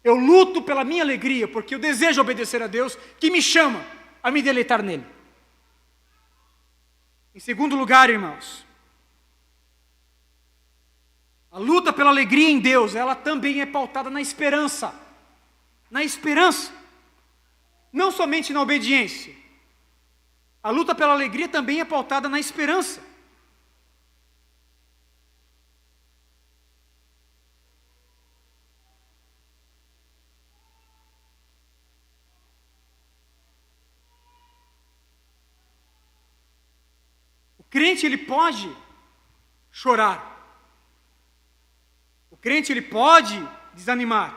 Eu luto pela minha alegria, porque eu desejo obedecer a Deus, que me chama a me deleitar nele. Em segundo lugar, irmãos, a luta pela alegria em Deus, ela também é pautada na esperança. Na esperança. Não somente na obediência. A luta pela alegria também é pautada na esperança. O crente, ele pode chorar. O crente, ele pode desanimar.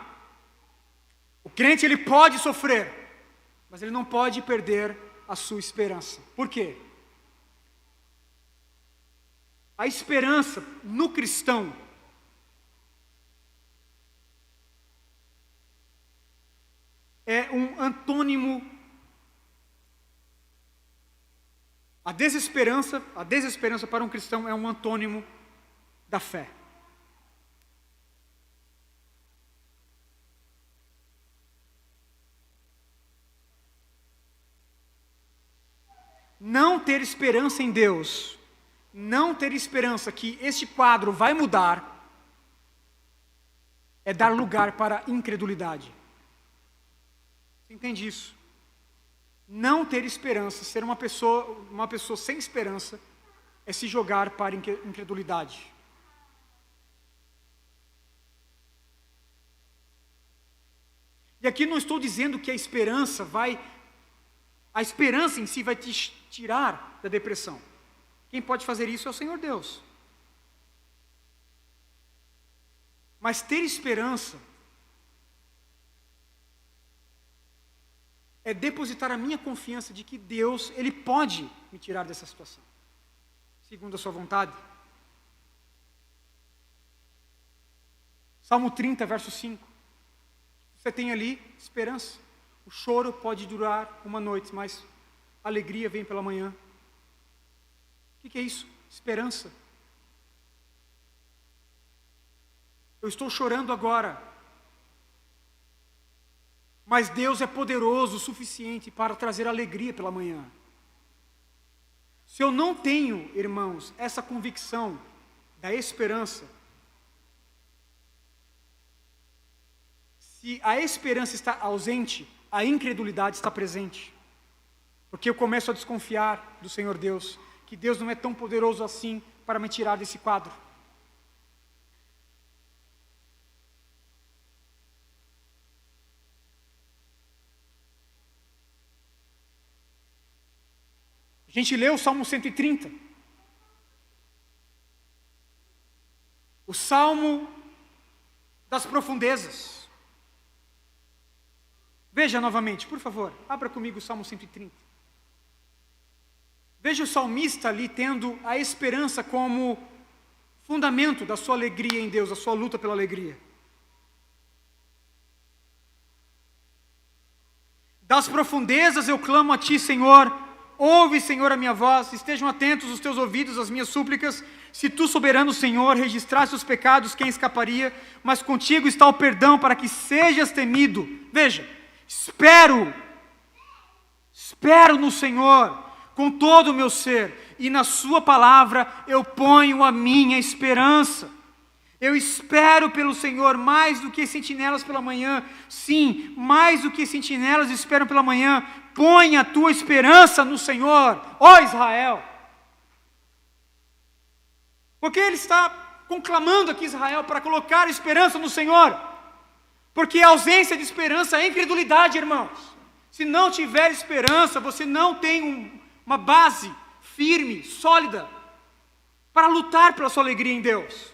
O crente, ele pode sofrer. Mas ele não pode perder a sua esperança. Por quê? A esperança no cristão é um antônimo. A desesperança para um cristão é um antônimo da fé. Não ter esperança em Deus, não ter esperança que este quadro vai mudar, é dar lugar para a incredulidade. Você entende isso? Não ter esperança, ser uma pessoa sem esperança, é se jogar para a incredulidade. E aqui não estou dizendo que a esperança em si vai te tirar da depressão. Quem pode fazer isso é o Senhor Deus. Mas ter esperança é depositar a minha confiança de que Deus, Ele pode me tirar dessa situação, segundo a sua vontade. Salmo 30, verso 5. Você tem ali esperança. O choro pode durar uma noite, mas a alegria vem pela manhã. O que é isso? Esperança. Eu estou chorando agora, mas Deus é poderoso o suficiente para trazer alegria pela manhã. Se eu não tenho, irmãos, essa convicção da esperança, se a esperança está ausente, a incredulidade está presente. Porque eu começo a desconfiar do Senhor Deus, que Deus não é tão poderoso assim para me tirar desse quadro. A gente leu o Salmo 130. O Salmo das profundezas. Veja novamente, por favor, abra comigo o Salmo 130. Veja o salmista ali tendo a esperança como fundamento da sua alegria em Deus, da sua luta pela alegria. Das profundezas eu clamo a Ti, Senhor. Ouve, Senhor, a minha voz. Estejam atentos os Teus ouvidos às minhas súplicas. Se Tu, soberano Senhor, registraste os pecados, quem escaparia? Mas contigo está o perdão para que sejas temido. Veja, espero no Senhor com todo o meu ser, e na sua palavra eu ponho a minha esperança. Eu espero pelo Senhor mais do que sentinelas pela manhã. Sim, mais do que sentinelas esperam pela manhã. Põe a tua esperança no Senhor, ó Israel. Porque ele está conclamando aqui Israel para colocar a esperança no Senhor. Porque a ausência de esperança é incredulidade, irmãos. Se não tiver esperança, você não tem uma base firme, sólida, para lutar pela sua alegria em Deus.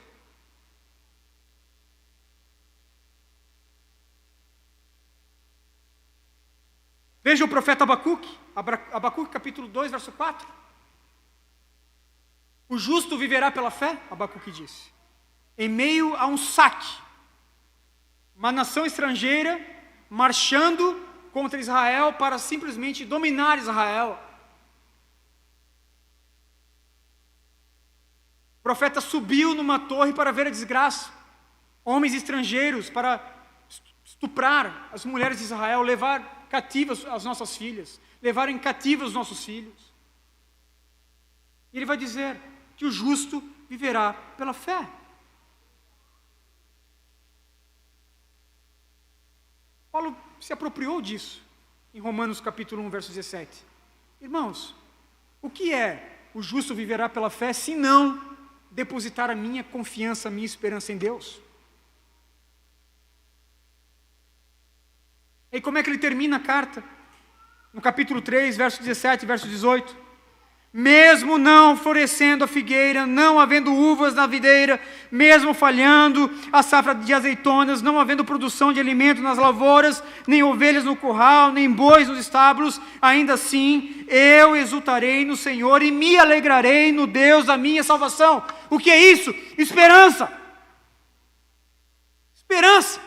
Veja o profeta Abacuque, Abacuque capítulo 2, verso 4. O justo viverá pela fé, Abacuque disse, em meio a um saque, uma nação estrangeira marchando contra Israel para simplesmente dominar Israel. profeta subiu numa torre para ver a desgraça. Homens estrangeiros para estuprar as mulheres de Israel, levar cativas as nossas filhas, levarem cativos os nossos filhos. E ele vai dizer que o justo viverá pela fé. Paulo se apropriou disso em Romanos capítulo 1, verso 17. Irmãos, o que é o justo viverá pela fé, se não depositar a minha confiança, a minha esperança em Deus? E como é que ele termina a carta? No capítulo 3, verso 17 e verso 18. Mesmo não florescendo a figueira, não havendo uvas na videira, mesmo falhando a safra de azeitonas, não havendo produção de alimento nas lavouras, nem ovelhas no curral, nem bois nos estábulos, ainda assim eu exultarei no Senhor e me alegrarei no Deus da minha salvação. O que é isso? Esperança. Esperança.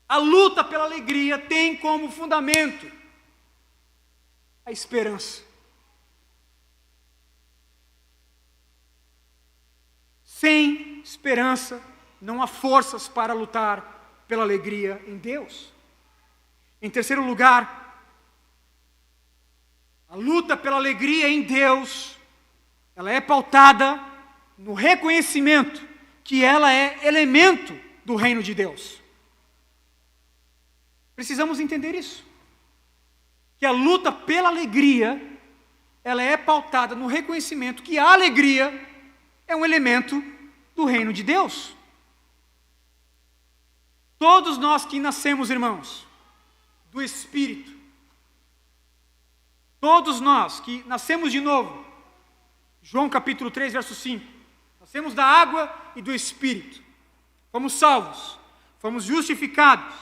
A luta pela alegria tem como fundamento a esperança. Sem esperança, não há forças para lutar pela alegria em Deus. Em terceiro lugar, a luta pela alegria em Deus, ela é pautada no reconhecimento que ela é elemento do reino de Deus. Precisamos entender isso. Que a luta pela alegria, ela é pautada no reconhecimento que a alegria é um elemento do reino de Deus. Todos nós que nascemos, irmãos, do Espírito, todos nós que nascemos de novo, João capítulo 3, verso 5, nascemos da água e do Espírito, fomos salvos, fomos justificados,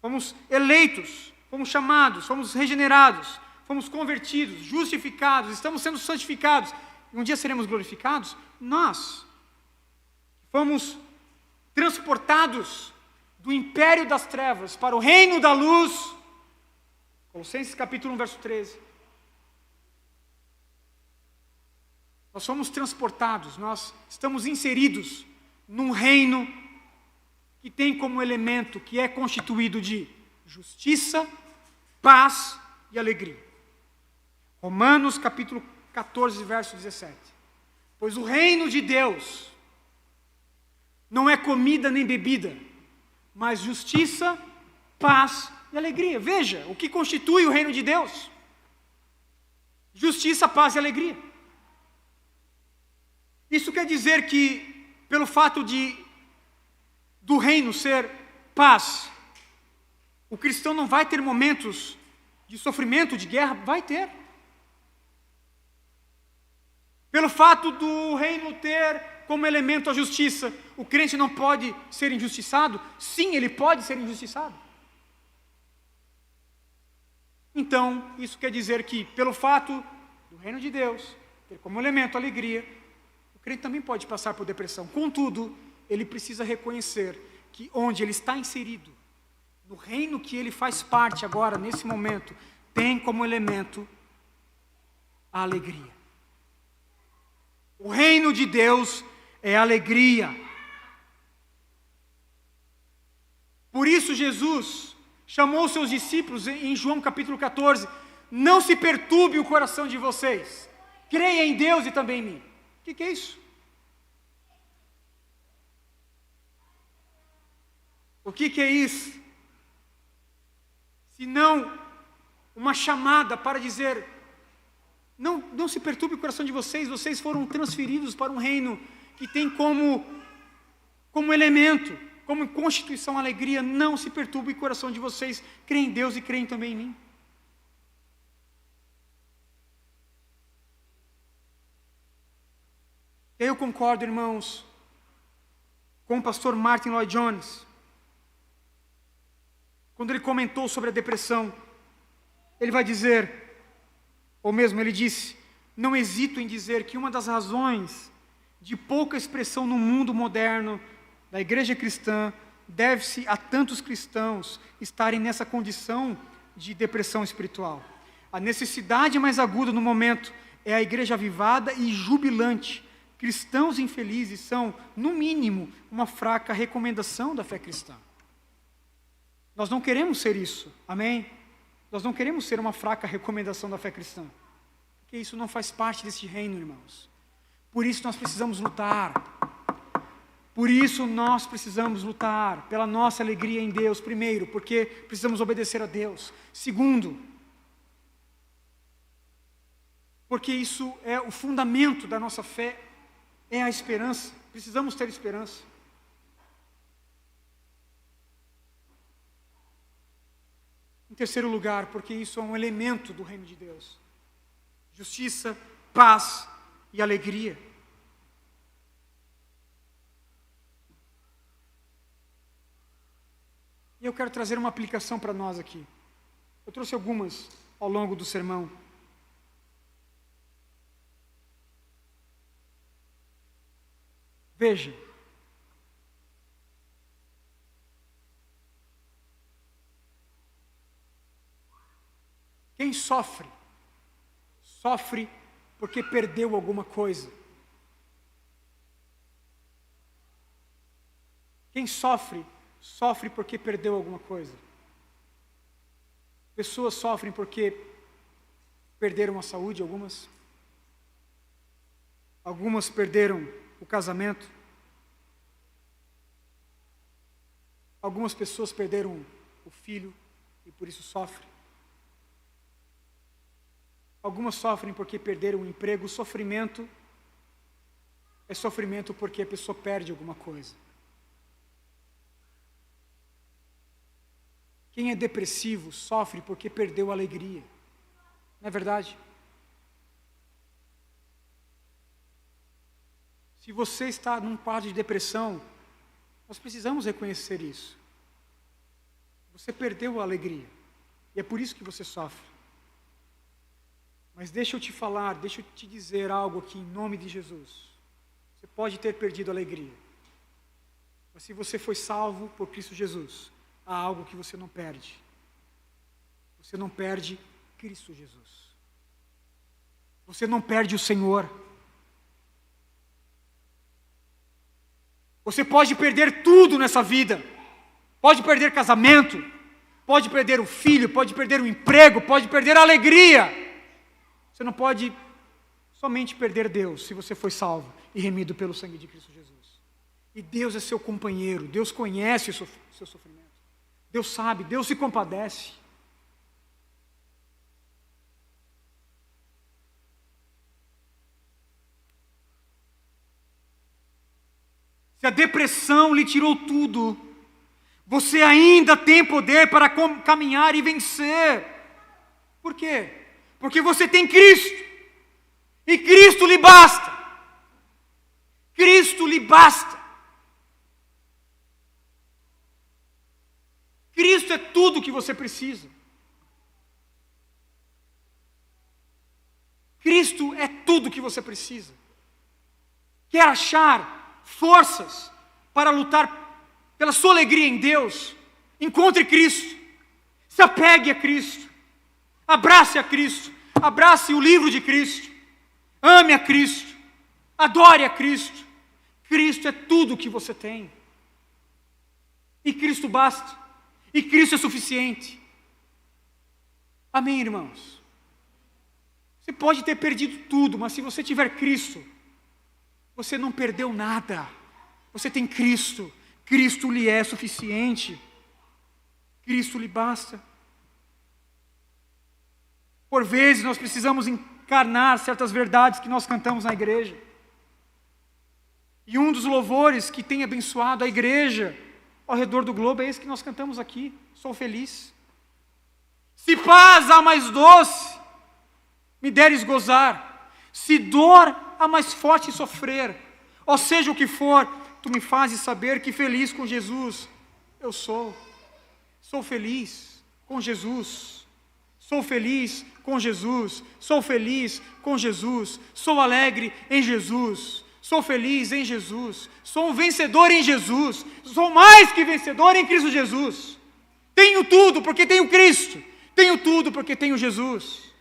fomos eleitos, fomos chamados, fomos regenerados, fomos convertidos, justificados, estamos sendo santificados, um dia seremos glorificados. Nós fomos transportados do império das trevas para o reino da luz. Colossenses capítulo 1, verso 13. Nós somos transportados, nós estamos inseridos num reino que tem como elemento, que é constituído de justiça, paz e alegria. Romanos capítulo 14, verso 17. Pois o reino de Deus não é comida nem bebida, mas justiça, paz e alegria. Veja, o que constitui o reino de Deus? Justiça, paz e alegria. Isso quer dizer que, pelo fato do reino ser paz, o cristão não vai ter momentos de sofrimento, de guerra? Vai ter. Pelo fato do reino ter como elemento a justiça, o crente não pode ser injustiçado? Sim, ele pode ser injustiçado. Então, isso quer dizer que, pelo fato do reino de Deus ter como elemento a alegria, o crente também pode passar por depressão. Contudo, ele precisa reconhecer que onde ele está inserido, no reino que ele faz parte agora, nesse momento, tem como elemento a alegria. O reino de Deus é alegria. Por isso Jesus chamou seus discípulos em João capítulo 14, não se perturbe o coração de vocês, creia em Deus e também em mim. O que é isso? O que é isso? Se não uma chamada para dizer, não se perturbe o coração de vocês, vocês foram transferidos para um reino que tem como elemento, como constituição a alegria. Não se perturbe o coração de vocês, creem em Deus e creem também em mim. Eu concordo, irmãos, com o pastor Martin Lloyd Jones, quando ele comentou sobre a depressão. Ele vai dizer, ou mesmo ele disse, não hesito em dizer que uma das razões de pouca expressão no mundo moderno da igreja cristã deve-se a tantos cristãos estarem nessa condição de depressão espiritual. A necessidade mais aguda no momento é a igreja avivada e jubilante. Cristãos infelizes são, no mínimo, uma fraca recomendação da fé cristã. Nós não queremos ser isso, amém? Nós não queremos ser uma fraca recomendação da fé cristã, porque isso não faz parte desse reino, irmãos. Por isso nós precisamos lutar. Por isso nós precisamos lutar pela nossa alegria em Deus, primeiro, porque precisamos obedecer a Deus. Segundo, porque isso é o fundamento da nossa fé, é a esperança. Precisamos ter esperança. Em terceiro lugar, porque isso é um elemento do reino de Deus. Justiça, paz e alegria. E eu quero trazer uma aplicação para nós aqui. Eu trouxe algumas ao longo do sermão. Veja. Quem sofre, sofre porque perdeu alguma coisa. Quem sofre, sofre porque perdeu alguma coisa. Pessoas sofrem porque perderam a saúde, algumas perderam o casamento, algumas pessoas perderam o filho e por isso sofrem. Algumas sofrem porque perderam o emprego. O sofrimento é sofrimento porque a pessoa perde alguma coisa. Quem é depressivo sofre porque perdeu a alegria. Não é verdade? Se você está num quadro de depressão, nós precisamos reconhecer isso. Você perdeu a alegria. E é por isso que você sofre. Mas deixa eu te falar, deixa eu te dizer algo aqui em nome de Jesus. Você pode ter perdido a alegria. Mas se você foi salvo por Cristo Jesus, há algo que você não perde. Você não perde Cristo Jesus. Você não perde o Senhor. Você pode perder tudo nessa vida. Pode perder casamento, pode perder o filho, pode perder o emprego, pode perder a alegria. Você não pode somente perder Deus se você foi salvo e remido pelo sangue de Cristo Jesus. E Deus é seu companheiro, Deus conhece o seu sofrimento. Deus sabe, Deus se compadece. Se a depressão lhe tirou tudo, você ainda tem poder para caminhar e vencer. Por quê? Porque você tem Cristo. E Cristo lhe basta. Cristo lhe basta. Cristo é tudo o que você precisa. Cristo é tudo o que você precisa. Quer achar forças para lutar pela sua alegria em Deus? Encontre Cristo. Se apegue a Cristo. Abrace a Cristo, abrace o livro de Cristo, ame a Cristo, adore a Cristo. Cristo é tudo o que você tem. E Cristo basta, e Cristo é suficiente. Amém, irmãos? Você pode ter perdido tudo, mas se você tiver Cristo, você não perdeu nada. Você tem Cristo, Cristo lhe é suficiente, Cristo lhe basta. Por vezes nós precisamos encarnar certas verdades que nós cantamos na igreja. E um dos louvores que tem abençoado a igreja ao redor do globo é esse que nós cantamos aqui. Sou feliz. Se paz há mais doce, me deres gozar. Se dor há mais forte sofrer. Ou seja o que for, tu me fazes saber que feliz com Jesus eu sou. Sou feliz com Jesus. Sou feliz com Jesus, sou feliz com Jesus, sou alegre em Jesus, sou feliz em Jesus, sou um vencedor em Jesus, sou mais que vencedor em Cristo Jesus. Tenho tudo porque tenho Cristo, tenho tudo porque tenho Jesus.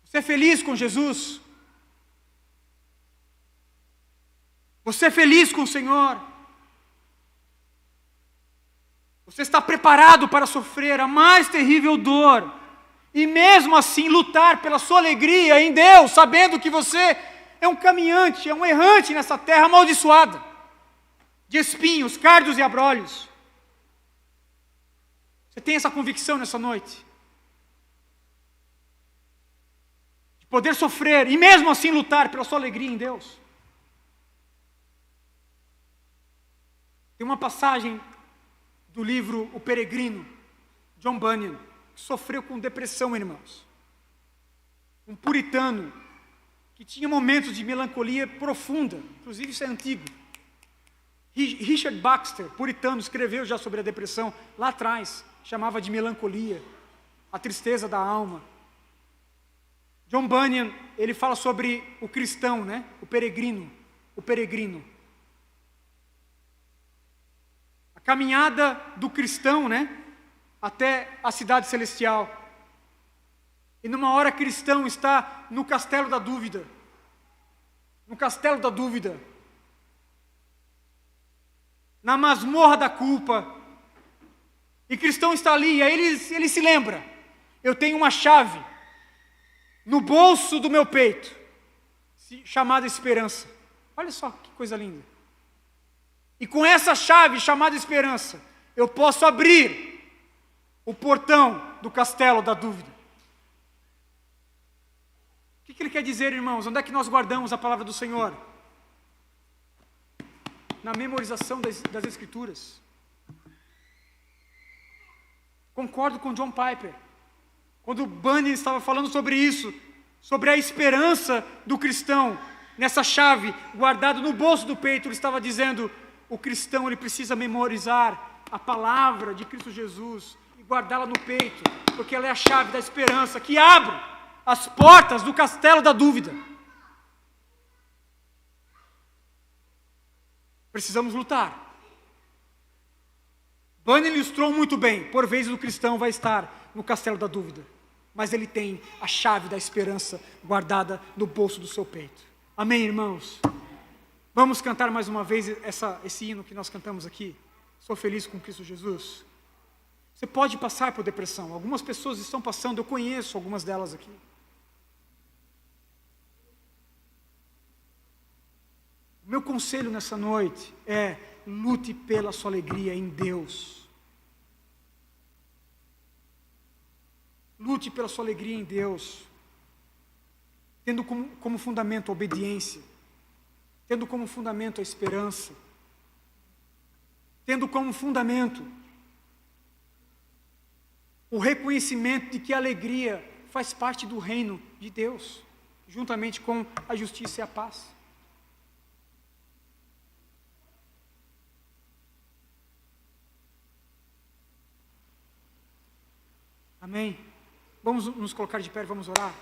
Você é feliz com Jesus? Você é feliz com o Senhor? Você está preparado para sofrer a mais terrível dor e mesmo assim lutar pela sua alegria em Deus, sabendo que você é um caminhante, é um errante nessa terra amaldiçoada, de espinhos, cardos e abrolhos? Você tem essa convicção nessa noite? De poder sofrer e mesmo assim lutar pela sua alegria em Deus? Tem uma passagem do livro O Peregrino, John Bunyan, que sofreu com depressão, irmãos. Um puritano que tinha momentos de melancolia profunda, inclusive isso é antigo. Richard Baxter, puritano, escreveu já sobre a depressão lá atrás, chamava de melancolia, a tristeza da alma. John Bunyan, ele fala sobre o cristão, né? O peregrino. A caminhada do cristão, né? Até a cidade celestial. E numa hora cristão está no castelo da dúvida. Na masmorra da culpa. E cristão está ali, e aí ele se lembra: eu tenho uma chave no bolso do meu peito, chamada esperança. Olha só que coisa linda. E com essa chave chamada esperança, eu posso abrir o portão do castelo da dúvida. O que ele quer dizer, irmãos? Onde é que nós guardamos a palavra do Senhor? Na memorização das Escrituras. Concordo com John Piper, quando Bunyan estava falando sobre isso, sobre a esperança do cristão, nessa chave guardada no bolso do peito. Ele estava dizendo: o cristão, ele precisa memorizar a palavra de Cristo Jesus e guardá-la no peito, porque ela é a chave da esperança que abre as portas do castelo da dúvida. Precisamos lutar. Bunyan ilustrou muito bem: por vezes o cristão vai estar no castelo da dúvida, mas ele tem a chave da esperança guardada no bolso do seu peito. Amém, irmãos? Vamos cantar mais uma vez esse hino que nós cantamos aqui. Sou feliz com Cristo Jesus. Você pode passar por depressão. Algumas pessoas estão passando, eu conheço algumas delas aqui. O meu conselho nessa noite é: lute pela sua alegria em Deus. Lute pela sua alegria em Deus, tendo como fundamento a obediência, tendo como fundamento a esperança, tendo como fundamento o reconhecimento de que a alegria faz parte do reino de Deus, juntamente com a justiça e a paz. Amém? Vamos nos colocar de pé e vamos orar.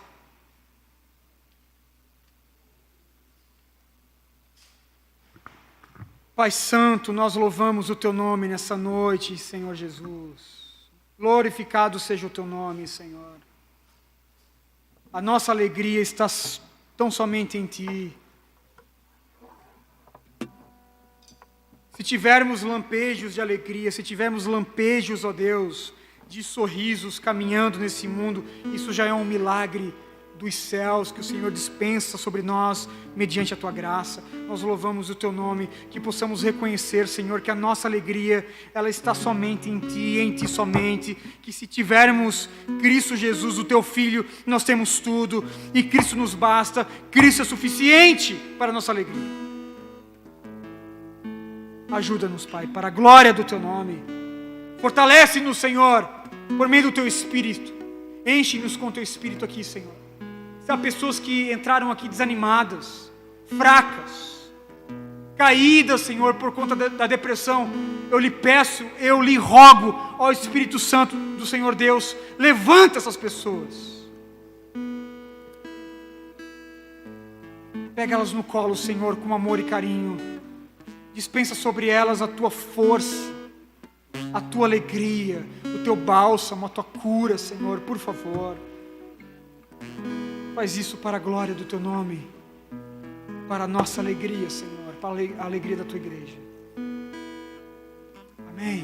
Pai Santo, nós louvamos o Teu nome nessa noite, Senhor Jesus. Glorificado seja o Teu nome, Senhor. A nossa alegria está tão somente em Ti. Se tivermos lampejos de alegria, se tivermos lampejos, ó Deus, de sorrisos caminhando nesse mundo, isso já é um milagre dos céus que o Senhor dispensa sobre nós mediante a Tua graça. Nós louvamos o Teu nome, que possamos reconhecer, Senhor, que a nossa alegria, ela está somente em Ti, em Ti somente, que se tivermos Cristo Jesus, o Teu Filho, nós temos tudo, e Cristo nos basta, Cristo é suficiente para a nossa alegria. Ajuda-nos, Pai, para a glória do Teu nome. Fortalece-nos, Senhor, por meio do Teu Espírito. Enche-nos com o Teu Espírito aqui, Senhor. Se há pessoas que entraram aqui desanimadas, fracas, caídas, Senhor, por conta da depressão, eu lhe peço, eu lhe rogo, ó Espírito Santo do Senhor Deus, levanta essas pessoas. Pega elas no colo, Senhor, com amor e carinho. Dispensa sobre elas a Tua força, a Tua alegria, o Teu bálsamo, a Tua cura, Senhor, por favor. Faz isso para a glória do Teu nome, para a nossa alegria, Senhor, para a alegria da Tua igreja.